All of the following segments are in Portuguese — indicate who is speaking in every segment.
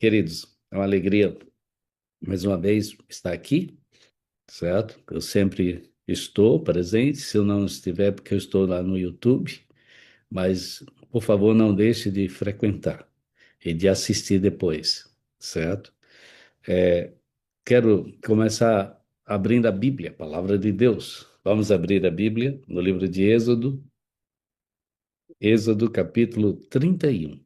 Speaker 1: Queridos, é uma alegria mais uma vez estar aqui, certo? Eu sempre estou presente, se eu não estiver, porque eu estou lá no YouTube, mas por favor não deixe de frequentar e de assistir depois, certo? Quero começar abrindo a Bíblia, a palavra de Deus. Vamos abrir a Bíblia no livro de Êxodo, Êxodo capítulo 31.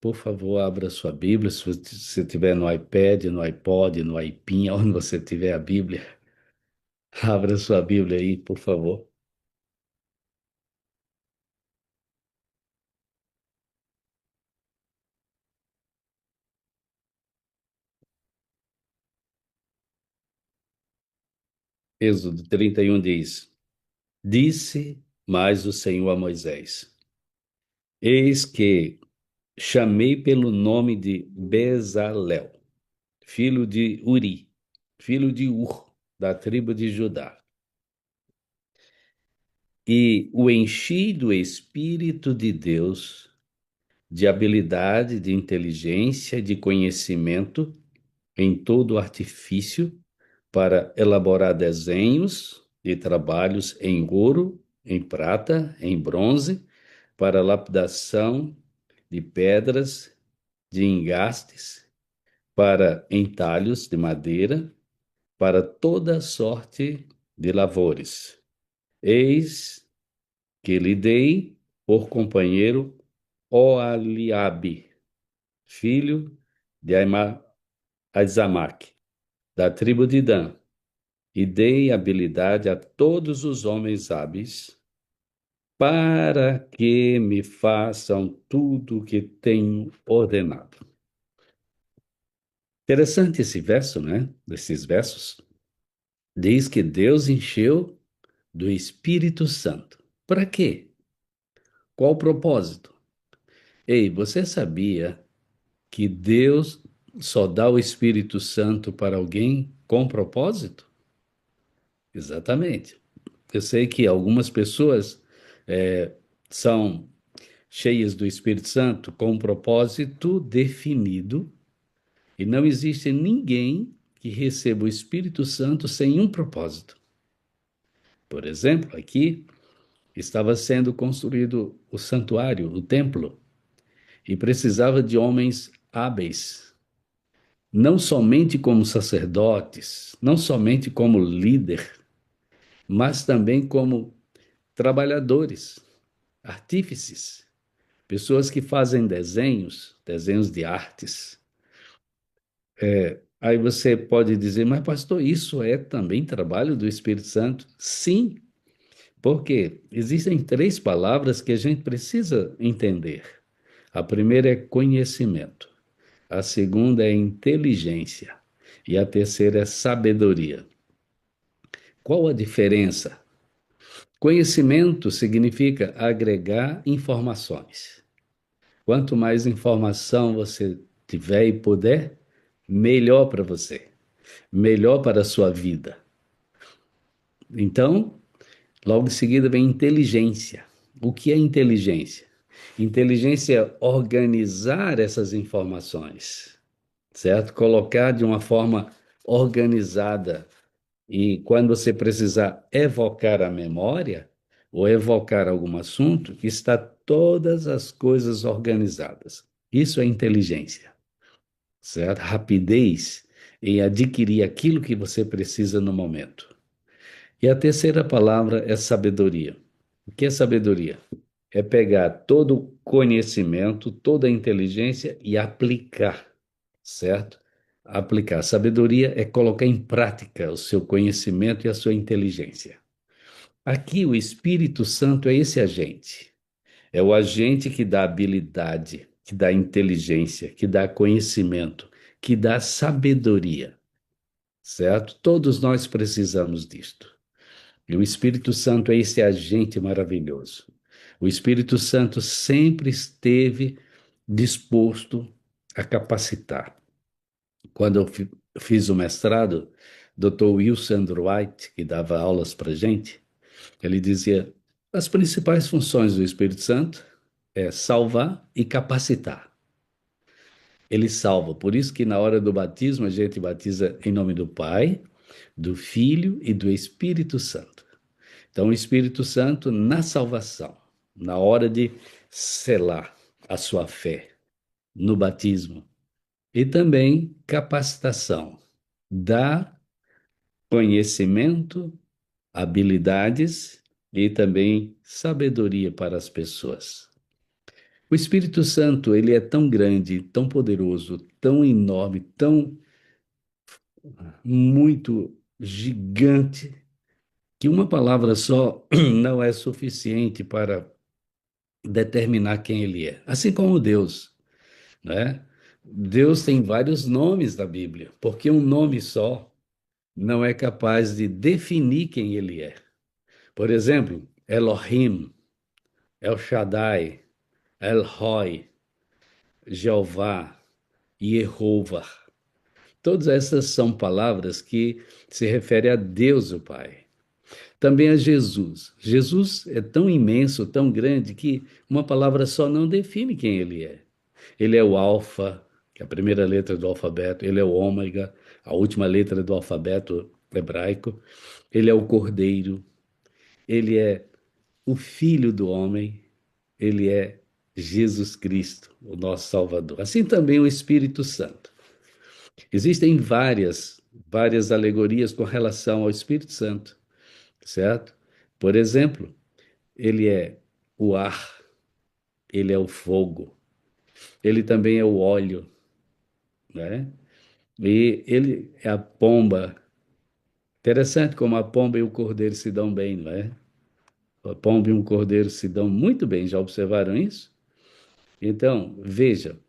Speaker 1: Por favor, abra sua Bíblia, se você tiver no iPad, no iPod, no iPin, onde você tiver a Bíblia, abra sua Bíblia aí, por favor. Êxodo 31 diz: Disse mais o Senhor a Moisés: Eis que chamei pelo nome de Bezalel, filho de Uri, filho de Ur, da tribo de Judá, e o enchi do Espírito de Deus, de habilidade, de inteligência, de conhecimento em todo artifício para elaborar desenhos de trabalhos em ouro, em prata, em bronze, para lapidação de pedras, de engastes, para entalhos de madeira, para toda sorte de lavores. Eis que lhe dei por companheiro Oaliabe, filho de Aizamaque, da tribo de Dan, e dei habilidade a todos os homens hábeis, para que me façam tudo o que tenho ordenado. Interessante esse verso, né? Esses versos. Diz que Deus encheu do Espírito Santo. Para quê? Qual o propósito? Ei, você sabia que Deus só dá o Espírito Santo para alguém com propósito? Exatamente. Eu sei que algumas pessoas são cheias do Espírito Santo com um propósito definido e não existe ninguém que receba o Espírito Santo sem um propósito. Por exemplo, aqui estava sendo construído o santuário, o templo, e precisava de homens hábeis, não somente como sacerdotes, não somente como líder, mas também como trabalhadores, artífices, pessoas que fazem desenhos, desenhos de artes. Aí você pode dizer, mas pastor, isso é também trabalho do Espírito Santo? Sim, porque existem três palavras que a gente precisa entender. A primeira é conhecimento, a segunda é inteligência e a terceira é sabedoria. Qual a diferença? Conhecimento significa agregar informações. Quanto mais informação você tiver e puder, melhor para você, melhor para a sua vida. Então, logo em seguida vem inteligência. O que é inteligência? Inteligência é organizar essas informações, certo? Colocar de uma forma organizada. E quando você precisar evocar a memória ou evocar algum assunto, está todas as coisas organizadas. Isso é inteligência, certo? Rapidez em adquirir aquilo que você precisa no momento. E a terceira palavra é sabedoria. O que é sabedoria? É pegar todo o conhecimento, toda a inteligência e aplicar, certo? Aplicar. Sabedoria é colocar em prática o seu conhecimento e a sua inteligência. Aqui o Espírito Santo é esse agente. É o agente que dá habilidade, que dá inteligência, que dá conhecimento, que dá sabedoria, certo? Todos nós precisamos disto. E o Espírito Santo é esse agente maravilhoso. O Espírito Santo sempre esteve disposto a capacitar. Quando eu fiz o mestrado, Dr. Wilson White, que dava aulas para gente, ele dizia: as principais funções do Espírito Santo é salvar e capacitar. ele salva. Por isso que na hora do batismo a gente batiza em nome do Pai, do Filho e do Espírito Santo. Então, o Espírito Santo na salvação, na hora de selar a sua fé, no batismo, e também capacitação, dá conhecimento, habilidades e também sabedoria para as pessoas. O Espírito Santo, ele é tão grande, tão poderoso, tão enorme, tão muito gigante, que uma palavra só não é suficiente para determinar quem ele é. Assim como Deus, né? Deus tem vários nomes na Bíblia, porque um nome só não é capaz de definir quem ele é. Por exemplo, Elohim, El Shaddai, El Roi, Jeová, Yehovah. Todas essas são palavras que se referem a Deus, o Pai. Também a Jesus. Jesus é tão imenso, tão grande, que uma palavra só não define quem ele é. Ele é o Alfa, que é a primeira letra do alfabeto, ele é o Ômega, a última letra do alfabeto hebraico, ele é o Cordeiro, ele é o Filho do Homem, ele é Jesus Cristo, o nosso Salvador. Assim também o Espírito Santo. Existem várias alegorias com relação ao Espírito Santo, certo? Por exemplo, ele é o ar, ele é o fogo, ele também é o óleo, né? E ele é a pomba. Interessante como a pomba e o cordeiro se dão bem, não é? A pomba e um cordeiro se dão muito bem, já observaram isso? Então, veja,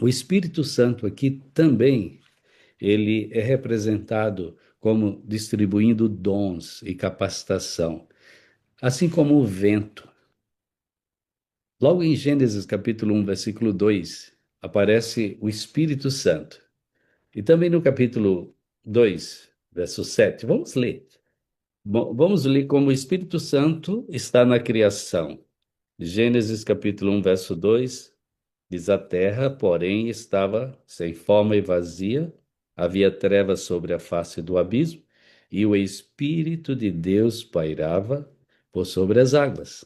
Speaker 1: o Espírito Santo aqui também, ele é representado como distribuindo dons e capacitação, assim como o vento. Logo em Gênesis capítulo 1, versículo 2, aparece o Espírito Santo. E também no capítulo 2, verso 7, vamos ler. Bom, vamos ler como o Espírito Santo está na criação. Gênesis capítulo 1, verso 2, diz: A terra, porém, estava sem forma e vazia, havia trevas sobre a face do abismo, e o Espírito de Deus pairava por sobre as águas.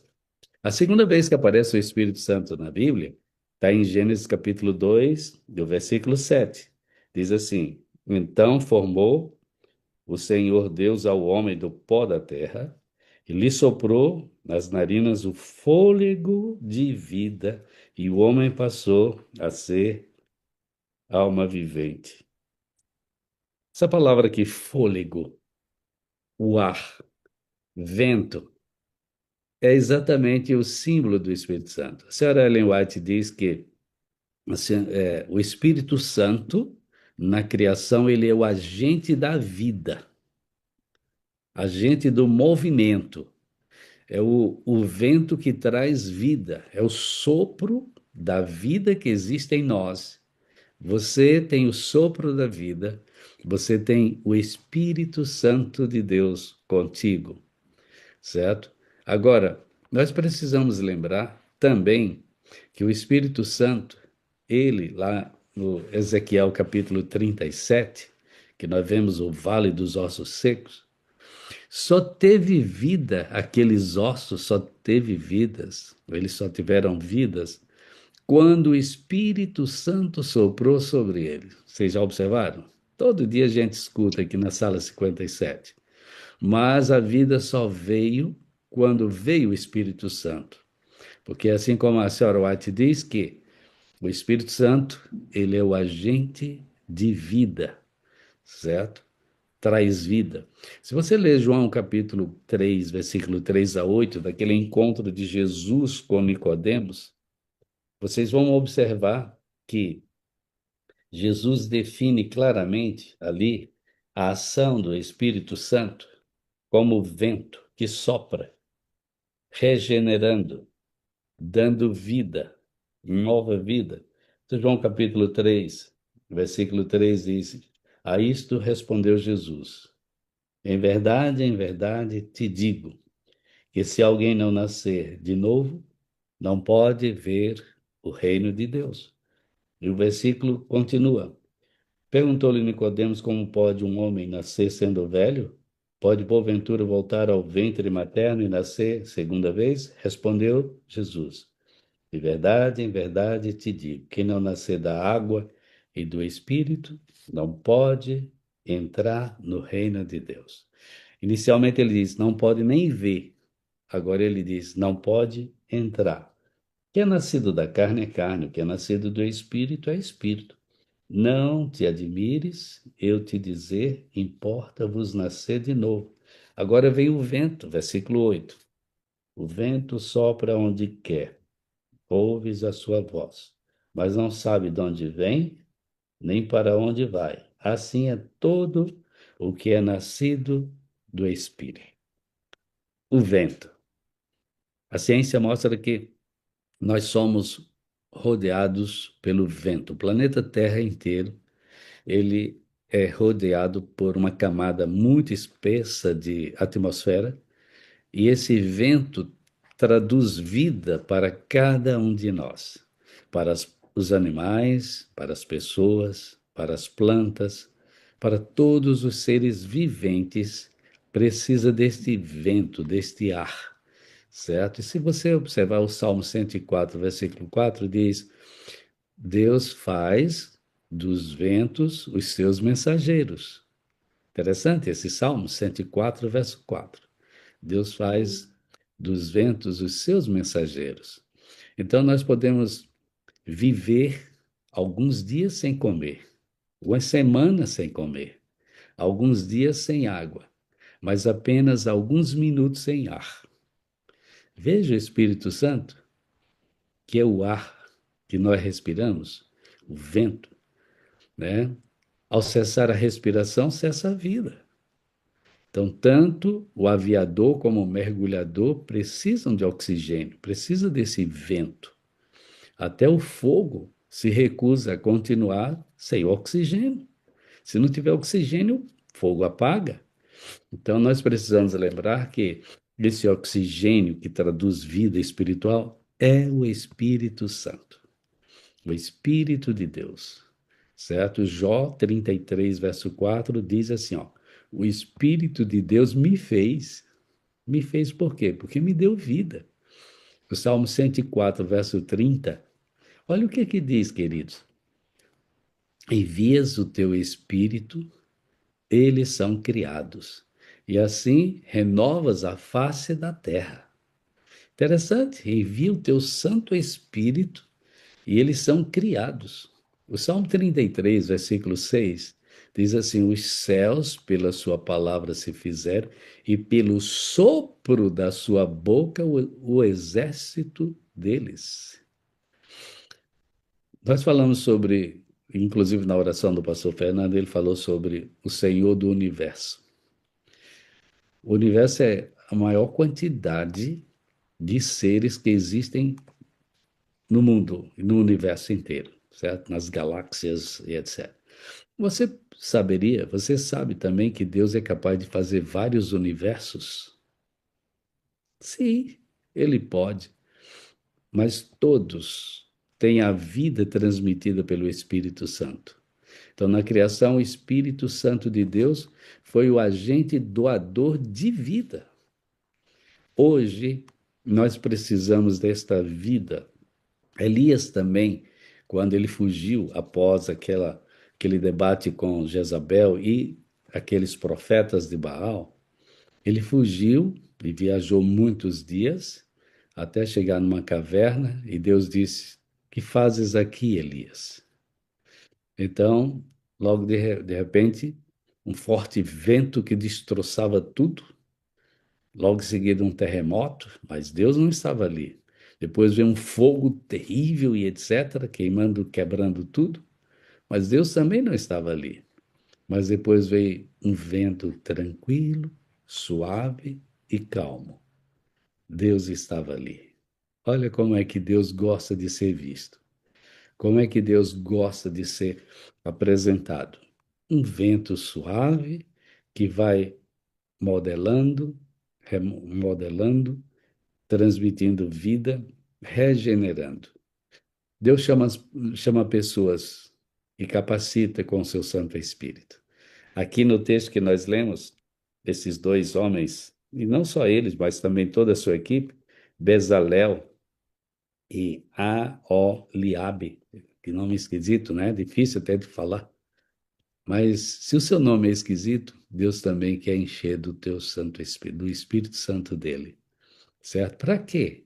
Speaker 1: A segunda vez que aparece o Espírito Santo na Bíblia está em Gênesis capítulo 2, do versículo 7. Diz assim: Então formou o Senhor Deus ao homem do pó da terra e lhe soprou nas narinas o fôlego de vida, e o homem passou a ser alma vivente. Essa palavra aqui, fôlego, o ar, vento, é exatamente o símbolo do Espírito Santo. A senhora Ellen White diz que assim, o Espírito Santo, na criação, ele é o agente da vida, agente do movimento. É o vento que traz vida, é o sopro da vida que existe em nós. Você tem o sopro da vida, você tem o Espírito Santo de Deus contigo, certo? Agora, nós precisamos lembrar também que o Espírito Santo, ele, lá no Ezequiel capítulo 37, que nós vemos o vale dos ossos secos, só teve vida, aqueles ossos só teve vidas, eles só tiveram vidas, quando o Espírito Santo soprou sobre eles. Vocês já observaram? Todo dia a gente escuta aqui na sala 57. Mas a vida só veio quando veio o Espírito Santo. Porque assim como a senhora White diz que o Espírito Santo, ele é o agente de vida, certo? Traz vida. Se você ler João capítulo 3, versículo 3 a 8, daquele encontro de Jesus com Nicodemos, vocês vão observar que Jesus define claramente ali a ação do Espírito Santo como o vento que sopra, regenerando, dando vida, nova vida. Então, João capítulo 3, versículo 3 diz: A isto respondeu Jesus: em verdade te digo, que se alguém não nascer de novo, não pode ver o reino de Deus. E o versículo continua. Perguntou-lhe Nicodemos como pode um homem nascer sendo velho? Pode porventura voltar ao ventre materno e nascer segunda vez? Respondeu Jesus. Em verdade te digo, quem não nascer da água e do Espírito não pode entrar no reino de Deus. Inicialmente ele diz, não pode nem ver. Agora ele diz, não pode entrar. O que é nascido da carne é carne, o que é nascido do Espírito é Espírito. Não te admires, eu te dizer, importa-vos nascer de novo. Agora vem o vento, versículo 8. O vento sopra onde quer, ouves a sua voz, mas não sabe de onde vem, nem para onde vai. Assim é todo o que é nascido do Espírito. O vento. A ciência mostra que nós somos rodeados pelo vento. O planeta Terra inteiro ele é rodeado por uma camada muito espessa de atmosfera e esse vento traduz vida para cada um de nós, para os animais, para as pessoas, para as plantas, para todos os seres viventes, precisa deste vento, deste ar, certo? E se você observar o Salmo 104, versículo 4, diz: Deus faz dos ventos os seus mensageiros. Interessante esse Salmo 104, verso 4. Deus faz dos ventos os seus mensageiros. Então nós podemos viver alguns dias sem comer, uma semana sem comer, alguns dias sem água, mas apenas alguns minutos sem ar. Veja o Espírito Santo, que é o ar que nós respiramos, o vento, né? Ao cessar a respiração, cessa a vida. Então, tanto o aviador como o mergulhador precisam de oxigênio, precisa desse vento. Até o fogo se recusa a continuar sem oxigênio. Se não tiver oxigênio, o fogo apaga. Então, nós precisamos lembrar que esse oxigênio que traduz vida espiritual é o Espírito Santo, o Espírito de Deus. Certo? Jó 33, verso 4 diz assim, ó: O Espírito de Deus me fez. Me fez por quê? Porque me deu vida. O Salmo 104, verso 30. Olha o que diz, queridos. Envias o teu Espírito, eles são criados. E assim renovas a face da terra. Interessante, envia o teu Santo Espírito e eles são criados. O Salmo 33, versículo 6, diz assim: Os céus pela sua palavra se fizeram, e pelo sopro da sua boca o exército deles. Nós falamos sobre, inclusive na oração do pastor Fernando, ele falou sobre o Senhor do universo. O universo é a maior quantidade de seres que existem no mundo, no universo inteiro, certo? Nas galáxias e etc. Você sabe também que Deus é capaz de fazer vários universos? Sim, ele pode, mas todos têm a vida transmitida pelo Espírito Santo. Então, na criação, o Espírito Santo de Deus foi o agente doador de vida. Hoje, nós precisamos desta vida. Elias também, quando ele fugiu após aquele debate com Jezabel e aqueles profetas de Baal, ele fugiu e viajou muitos dias até chegar numa caverna e Deus disse: Que fazes aqui, Elias? Então, logo de repente, um forte vento que destroçava tudo. Logo em seguida, um terremoto, mas Deus não estava ali. Depois veio um fogo terrível e etc., queimando, quebrando tudo, mas Deus também não estava ali. Mas depois veio um vento tranquilo, suave e calmo. Deus estava ali. Olha como é que Deus gosta de ser visto. Como é que Deus gosta de ser apresentado? Um vento suave que vai modelando, remodelando, transmitindo vida, regenerando. Deus chama pessoas e capacita com o seu Santo Espírito. Aqui no texto que nós lemos, esses dois homens, e não só eles, mas também toda a sua equipe, Bezalel e Aholiabe, que nome esquisito, né? Difícil até de falar. Mas se o seu nome é esquisito, Deus também quer encher do teu Santo Espírito, do Espírito Santo dele, certo? Para quê?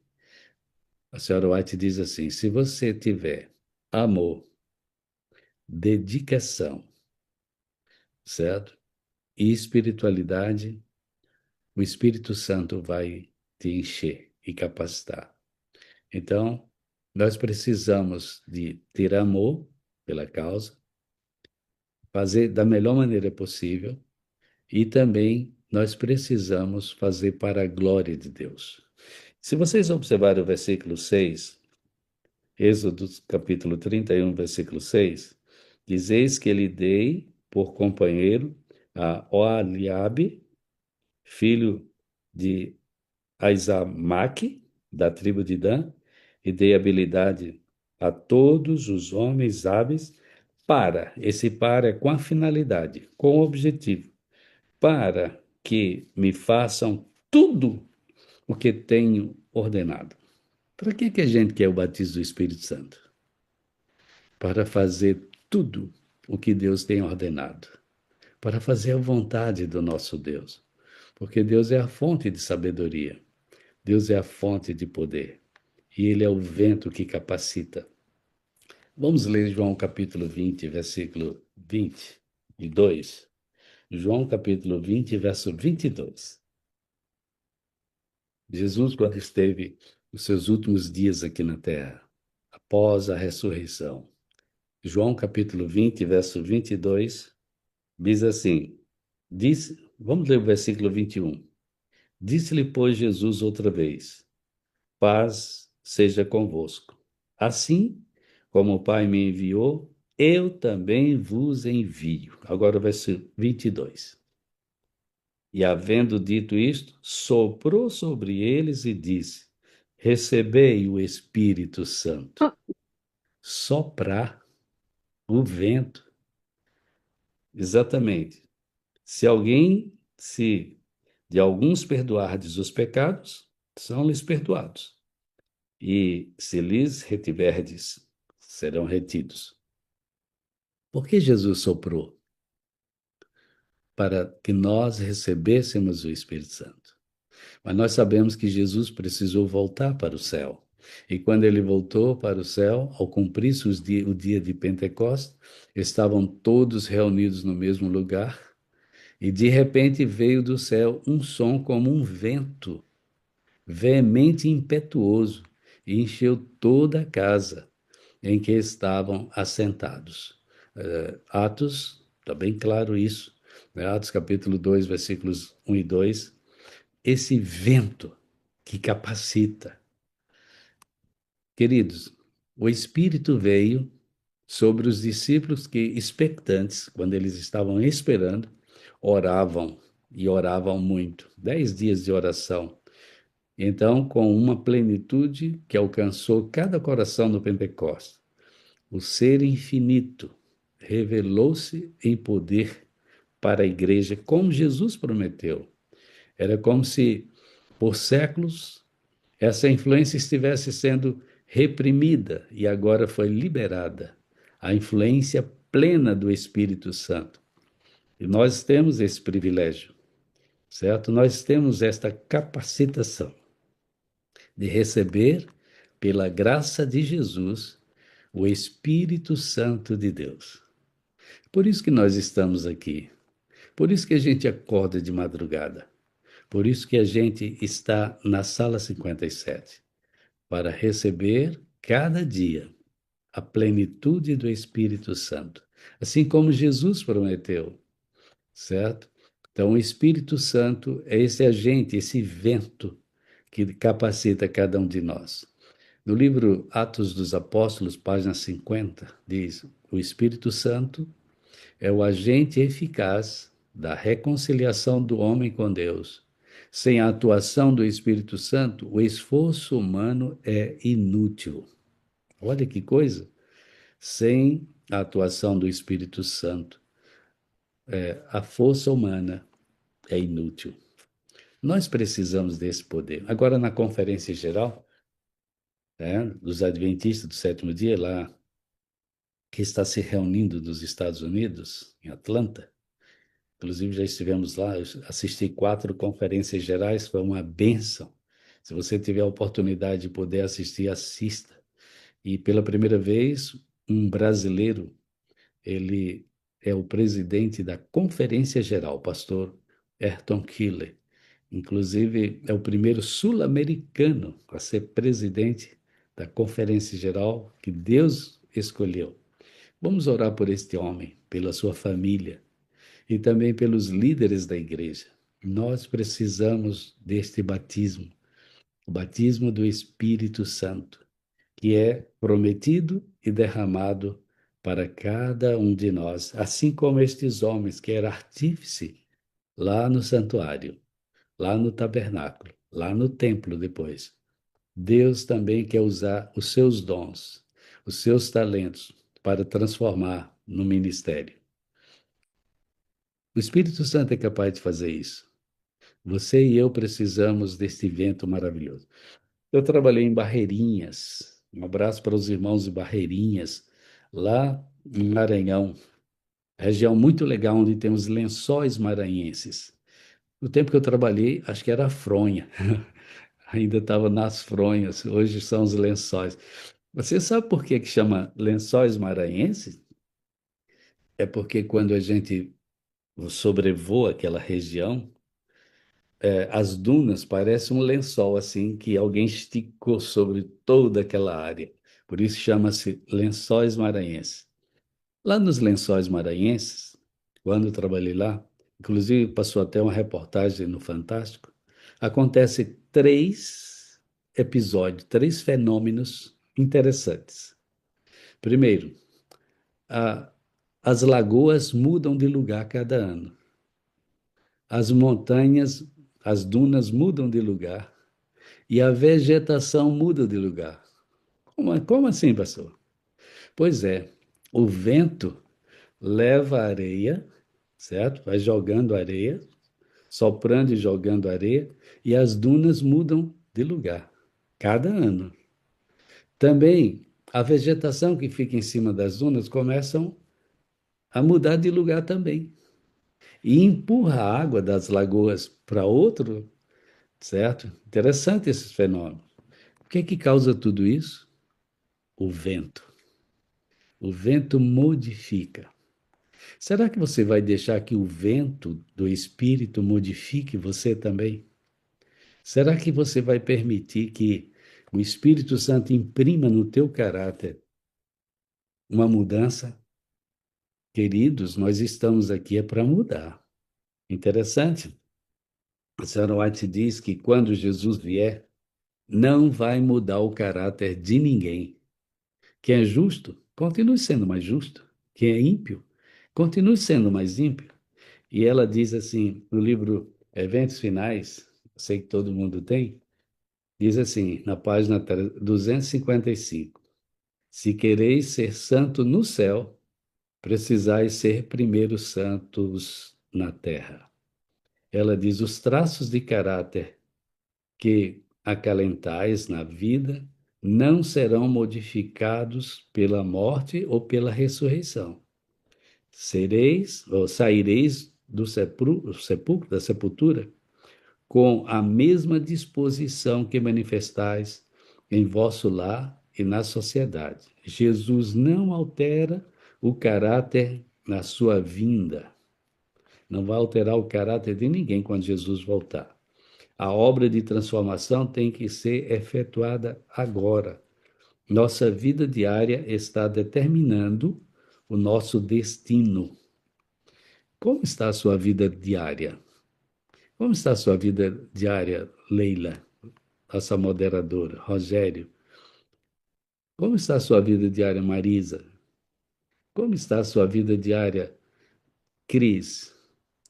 Speaker 1: A senhora White diz assim: se você tiver amor, dedicação, certo? E espiritualidade, o Espírito Santo vai te encher e capacitar. Então, nós precisamos de ter amor pela causa, fazer da melhor maneira possível e também nós precisamos fazer para a glória de Deus. Se vocês observarem o versículo 6, Êxodo capítulo 31, versículo 6, diz: Eis que lhe dei por companheiro a Oholiabe, filho de Aizamaque, da tribo de Dan, e dei habilidade a todos os homens hábeis esse para é com a finalidade, com o objetivo, para que me façam tudo o que tenho ordenado. Para que a gente quer o batismo do Espírito Santo? Para fazer tudo o que Deus tem ordenado, para fazer a vontade do nosso Deus, porque Deus é a fonte de sabedoria, Deus é a fonte de poder, e Ele é o vento que capacita. Vamos ler João capítulo 20, versículo 22. João capítulo 20, verso 22. Jesus, quando esteve nos seus últimos dias aqui na terra, após a ressurreição, João capítulo 20, verso 22, diz assim, vamos ler o versículo 21. Disse-lhe, pois, Jesus outra vez, paz seja convosco. Assim como o Pai me enviou, eu também vos envio. Agora o verso 22. E havendo dito isto, soprou sobre eles e disse, recebei o Espírito Santo. Soprar o vento. Exatamente. Se de alguns perdoardes os pecados, são-lhes perdoados. E se lhes retiverdes, serão retidos. Por que Jesus soprou? Para que nós recebêssemos o Espírito Santo. Mas nós sabemos que Jesus precisou voltar para o céu. E quando ele voltou para o céu, ao cumprir-se o dia de Pentecostes, estavam todos reunidos no mesmo lugar, e de repente veio do céu um som como um vento, veemente e impetuoso, e encheu toda a casa em que estavam assentados. Atos, está bem claro isso, né? Atos capítulo 2, versículos 1 e 2, esse vento que capacita. Queridos, o Espírito veio sobre os discípulos que, expectantes, quando eles estavam esperando, oravam e oravam muito. 10 dias de oração. Então, com uma plenitude que alcançou cada coração no Pentecostes, o ser infinito revelou-se em poder para a igreja, como Jesus prometeu. Era como se, por séculos, essa influência estivesse sendo reprimida e agora foi liberada. A influência plena do Espírito Santo. E nós temos esse privilégio, certo? Nós temos esta capacitação de receber, pela graça de Jesus, o Espírito Santo de Deus. Por isso que nós estamos aqui. Por isso que a gente acorda de madrugada. Por isso que a gente está na sala 57, para receber cada dia a plenitude do Espírito Santo, assim como Jesus prometeu, certo? Então, o Espírito Santo é esse agente, esse vento que capacita cada um de nós. No livro Atos dos Apóstolos, página 50, diz: o Espírito Santo é o agente eficaz da reconciliação do homem com Deus. Sem a atuação do Espírito Santo, o esforço humano é inútil. Olha que coisa! Sem a atuação do Espírito Santo, a força humana é inútil. Nós precisamos desse poder. Agora, na Conferência Geral, né, dos Adventistas do Sétimo Dia, lá, que está se reunindo nos Estados Unidos, em Atlanta, inclusive já estivemos lá, eu assisti 4 conferências gerais, foi uma bênção. Se você tiver a oportunidade de poder assistir, assista. E pela primeira vez, um brasileiro, ele é o presidente da Conferência Geral, o pastor Ayrton Killer. Inclusive, é o primeiro sul-americano a ser presidente da Conferência Geral que Deus escolheu. Vamos orar por este homem, pela sua família e também pelos líderes da igreja. Nós precisamos deste batismo, o batismo do Espírito Santo, que é prometido e derramado para cada um de nós, assim como estes homens que era artífice lá no santuário, lá no tabernáculo, lá no templo depois. Deus também quer usar os seus dons, os seus talentos para transformar no ministério. O Espírito Santo é capaz de fazer isso. Você e eu precisamos deste vento maravilhoso. Eu trabalhei em Barreirinhas. Um abraço para os irmãos de Barreirinhas, lá em Maranhão, região muito legal onde tem os lençóis maranhenses. No tempo que eu trabalhei, acho que era a fronha. Ainda estava nas fronhas, hoje são os lençóis. Você sabe por que que chama lençóis maranhenses? É porque quando a gente sobrevoa aquela região, as dunas parecem um lençol assim que alguém esticou sobre toda aquela área. Por isso chama-se Lençóis Maranhenses. Lá nos Lençóis Maranhenses, quando eu trabalhei lá, inclusive passou até uma reportagem no Fantástico, acontece 3 episódios, 3 fenômenos interessantes. Primeiro, a- as lagoas mudam de lugar cada ano. As montanhas, as dunas mudam de lugar e a vegetação muda de lugar. Como assim, pastor? Pois é, o vento leva a areia, certo? Vai jogando areia, soprando e jogando areia, e as dunas mudam de lugar, cada ano. Também a vegetação que fica em cima das dunas começam a mudar de lugar também. E empurra a água das lagoas para outro, certo? Interessante esses fenômenos. O que é que causa tudo isso? O vento. O vento modifica. Será que você vai deixar que o vento do Espírito modifique você também? Será que você vai permitir que o Espírito Santo imprima no teu caráter uma mudança? Queridos, nós estamos aqui é para mudar. Interessante. A senhora White diz que quando Jesus vier, não vai mudar o caráter de ninguém. Quem é justo, continue sendo mais justo. Quem é ímpio, continue sendo mais ímpio. E ela diz assim, no livro Eventos Finais, sei que todo mundo tem, diz assim, na página 255, se quereis ser santo no céu, precisais ser primeiro santos na terra. Ela diz, os traços de caráter que acalentais na vida não serão modificados pela morte ou pela ressurreição. Sereis, ou saireis do sepulcro, da sepultura, com a mesma disposição que manifestais em vosso lar e na sociedade. Jesus não altera o caráter na sua vinda. Não vai alterar o caráter de ninguém quando Jesus voltar. A obra de transformação tem que ser efetuada agora. Nossa vida diária está determinando o nosso destino. Como está a sua vida diária? Como está a sua vida diária, Leila, nossa moderadora, Rogério? Como está a sua vida diária, Marisa? Como está a sua vida diária, Cris?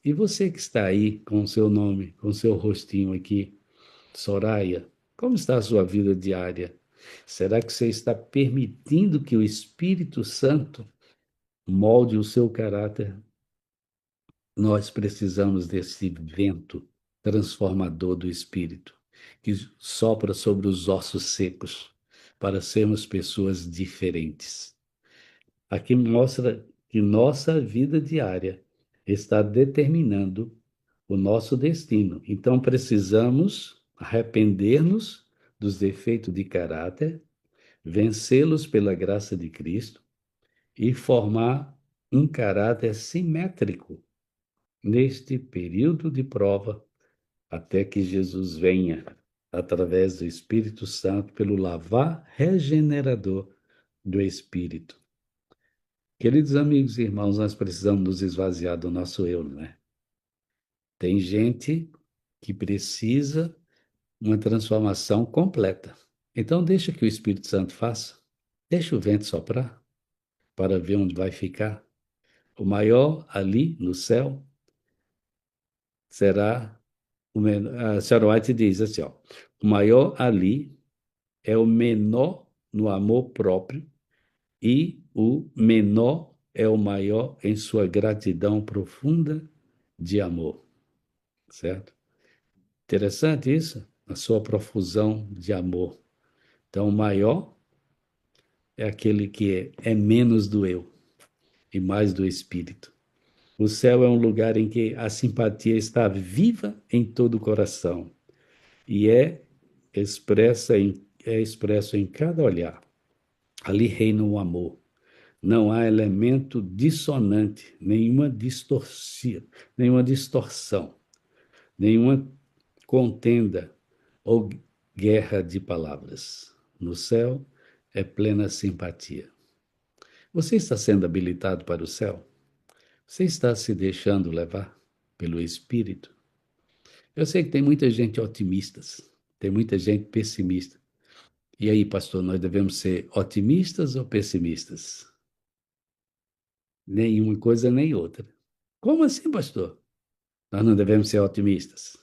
Speaker 1: E você que está aí com o seu nome, com o seu rostinho aqui, Soraya, como está a sua vida diária? Será que você está permitindo que o Espírito Santo molde o seu caráter? Nós precisamos desse vento transformador do Espírito, que sopra sobre os ossos secos, para sermos pessoas diferentes. Aqui mostra que nossa vida diária está determinando o nosso destino. Então precisamos arrepender-nos dos defeitos de caráter, vencê-los pela graça de Cristo e formar um caráter simétrico neste período de prova, até que Jesus venha, através do Espírito Santo, pelo lavar regenerador do Espírito. Queridos amigos e irmãos, nós precisamos nos esvaziar do nosso eu, não é? Tem gente que precisa uma transformação completa. Então, deixa que o Espírito Santo faça. Deixa o vento soprar para ver onde vai ficar. O maior ali no céu será o menor. A Sarah White diz assim, ó, o maior ali é o menor no amor próprio e o menor é o maior em sua gratidão profunda de amor, certo? Interessante isso, a sua profusão de amor. Então, o maior é aquele que é menos do eu e mais do espírito. O céu é um lugar em que a simpatia está viva em todo o coração e é expresso em cada olhar. Ali reina o amor. Não há elemento dissonante, nenhuma distorção, nenhuma contenda ou guerra de palavras. No céu é plena simpatia. Você está sendo habilitado para o céu? Você está se deixando levar pelo Espírito? Eu sei que tem muita gente otimista, tem muita gente pessimista. E aí, pastor, nós devemos ser otimistas ou pessimistas? Nenhuma coisa nem outra. Como assim, pastor? Nós não devemos ser otimistas.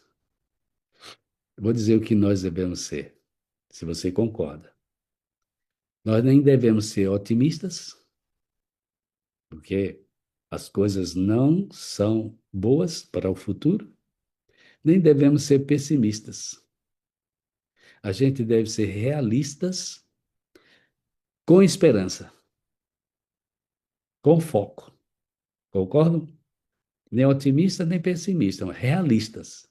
Speaker 1: Eu vou dizer o que nós devemos ser, se você concorda. Nós nem devemos ser otimistas, porque as coisas não são boas para o futuro, nem devemos ser pessimistas. A gente deve ser realistas com esperança, com foco. Concordam? Nem otimista nem pessimista, realistas,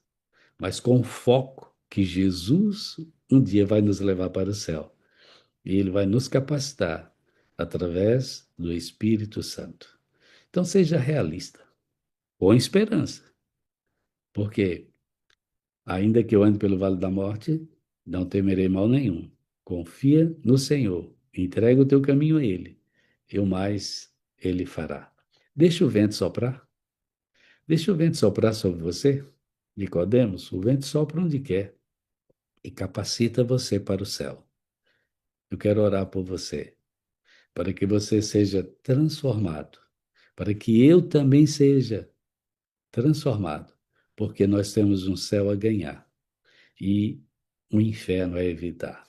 Speaker 1: mas com foco que Jesus um dia vai nos levar para o céu. E ele vai nos capacitar através do Espírito Santo. Então seja realista, com esperança, porque ainda que eu ande pelo vale da morte, não temerei mal nenhum. Confia no Senhor, entrega o teu caminho a Ele, e o mais Ele fará. Deixa o vento soprar. Deixa o vento soprar sobre você. Nicodemos, o vento sopra onde quer e capacita você para o céu. Eu quero orar por você, para que você seja transformado, para que eu também seja transformado, porque nós temos um céu a ganhar e um inferno a evitar.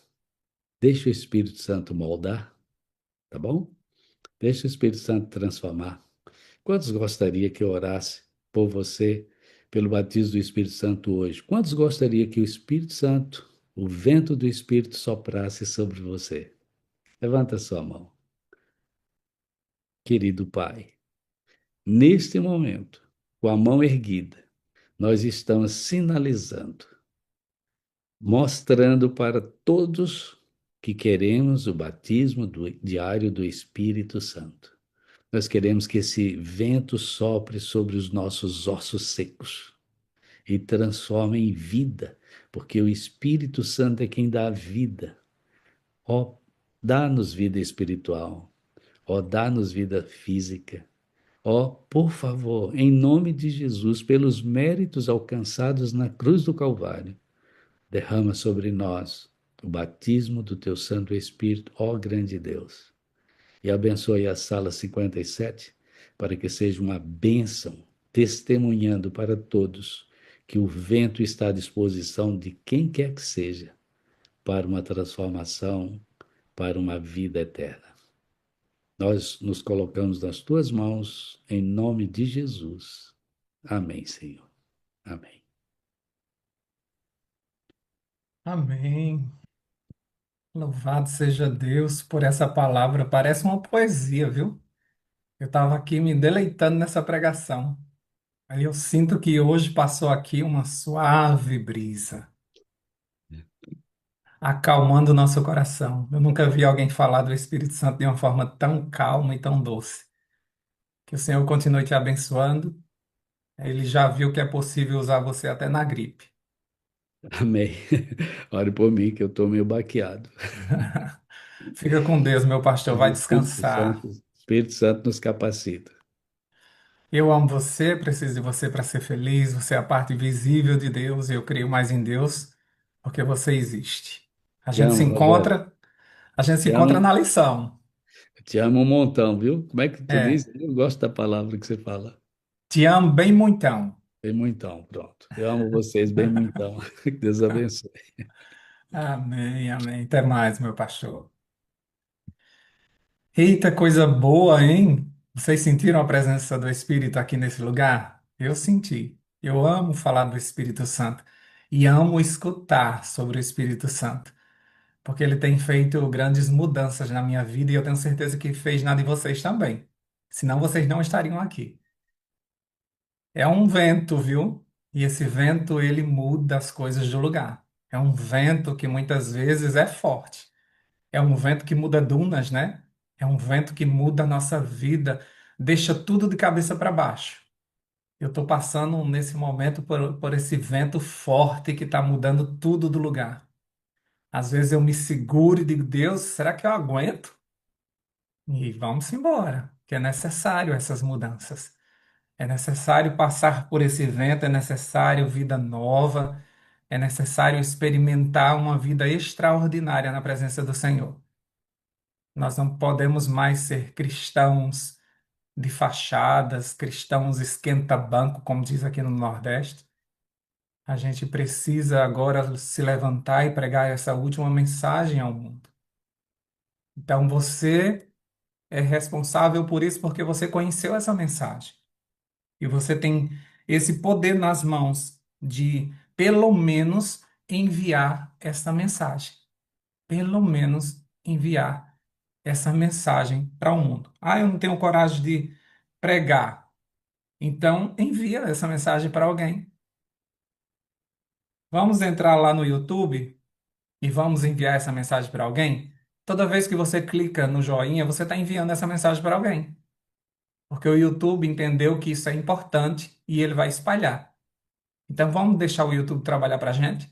Speaker 1: Deixa o Espírito Santo moldar, tá bom? Deixa o Espírito Santo transformar. Quantos gostaria que eu orasse por você pelo batismo do Espírito Santo hoje? Quantos gostaria que o Espírito Santo, o vento do Espírito soprasse sobre você? Levanta sua mão. Querido Pai, neste momento, com a mão erguida, nós estamos sinalizando, mostrando para todos que queremos o batismo diário do Espírito Santo. Nós queremos que esse vento sopre sobre os nossos ossos secos e transforme em vida, porque o Espírito Santo é quem dá a vida. Ó, dá-nos vida espiritual. Ó, dá-nos vida física. Ó, por favor, em nome de Jesus, pelos méritos alcançados na cruz do Calvário, derrama sobre nós o batismo do teu Santo Espírito, ó grande Deus. E abençoe a sala 57 para que seja uma bênção, testemunhando para todos que o vento está à disposição de quem quer que seja para uma transformação para uma vida eterna. Nós nos colocamos nas tuas mãos, em nome de Jesus. Amém, Senhor. Amém.
Speaker 2: Amém. Louvado seja Deus por essa palavra. Parece uma poesia, viu? Eu estava aqui me deleitando nessa pregação. Aí eu sinto que hoje passou aqui uma suave brisa, acalmando o nosso coração. Eu nunca vi alguém falar do Espírito Santo de uma forma tão calma e tão doce. Que o Senhor continue te abençoando. Ele já viu que é possível usar você até na gripe.
Speaker 1: Amém. Ore por mim, que eu estou meio baqueado.
Speaker 2: Fica com Deus, meu pastor.
Speaker 1: Mas o
Speaker 2: Vai descansar.
Speaker 1: Espírito Santo nos capacita.
Speaker 2: Eu amo você, preciso de você para ser feliz. Você é a parte visível de Deus e eu creio mais em Deus porque você existe. A
Speaker 1: Te
Speaker 2: gente se
Speaker 1: amo, Roberto.
Speaker 2: encontra, a gente se
Speaker 1: Te
Speaker 2: encontra
Speaker 1: amo,
Speaker 2: na lição.
Speaker 1: te amo um montão, viu? Como é que tu diz?
Speaker 2: É,
Speaker 1: Eu gosto da palavra que você fala.
Speaker 2: te amo bem muitão.
Speaker 1: Bem muitão, pronto. Eu amo vocês bem muitão. Que Deus abençoe.
Speaker 2: Amém, amém. Até mais, meu pastor. Eita, coisa boa, hein? Vocês sentiram a presença do Espírito aqui nesse lugar? Eu senti. Eu amo falar do Espírito Santo e amo escutar sobre o Espírito Santo, porque ele tem feito grandes mudanças na minha vida e eu tenho certeza que fez na de vocês também. Senão vocês não estariam aqui. É um vento, viu? E esse vento, ele muda as coisas do lugar. É um vento que muitas vezes é forte. É um vento que muda dunas, né? É um vento que muda a nossa vida, deixa tudo de cabeça para baixo. Eu estou passando nesse momento por esse vento forte que está mudando tudo do lugar. Às vezes eu me seguro e digo, Deus, será que eu aguento? E vamos embora, que é necessário essas mudanças. É necessário passar por esse vento, é necessário vida nova, é necessário experimentar uma vida extraordinária na presença do Senhor. Nós não podemos mais ser cristãos de fachadas, cristãos esquenta-banco, como diz aqui no Nordeste. A gente precisa agora se levantar e pregar essa última mensagem ao mundo. Então você é responsável por isso porque você conheceu essa mensagem. E você tem esse poder nas mãos de, pelo menos, enviar essa mensagem. Pelo menos enviar essa mensagem para o mundo. Ah, eu não tenho coragem de pregar. Então, envia essa mensagem para alguém. Vamos entrar lá no YouTube e vamos enviar essa mensagem para alguém? Toda vez que você clica no joinha, você está enviando essa mensagem para alguém. Porque o YouTube entendeu que isso é importante e ele vai espalhar. Então, vamos deixar o YouTube trabalhar para a gente?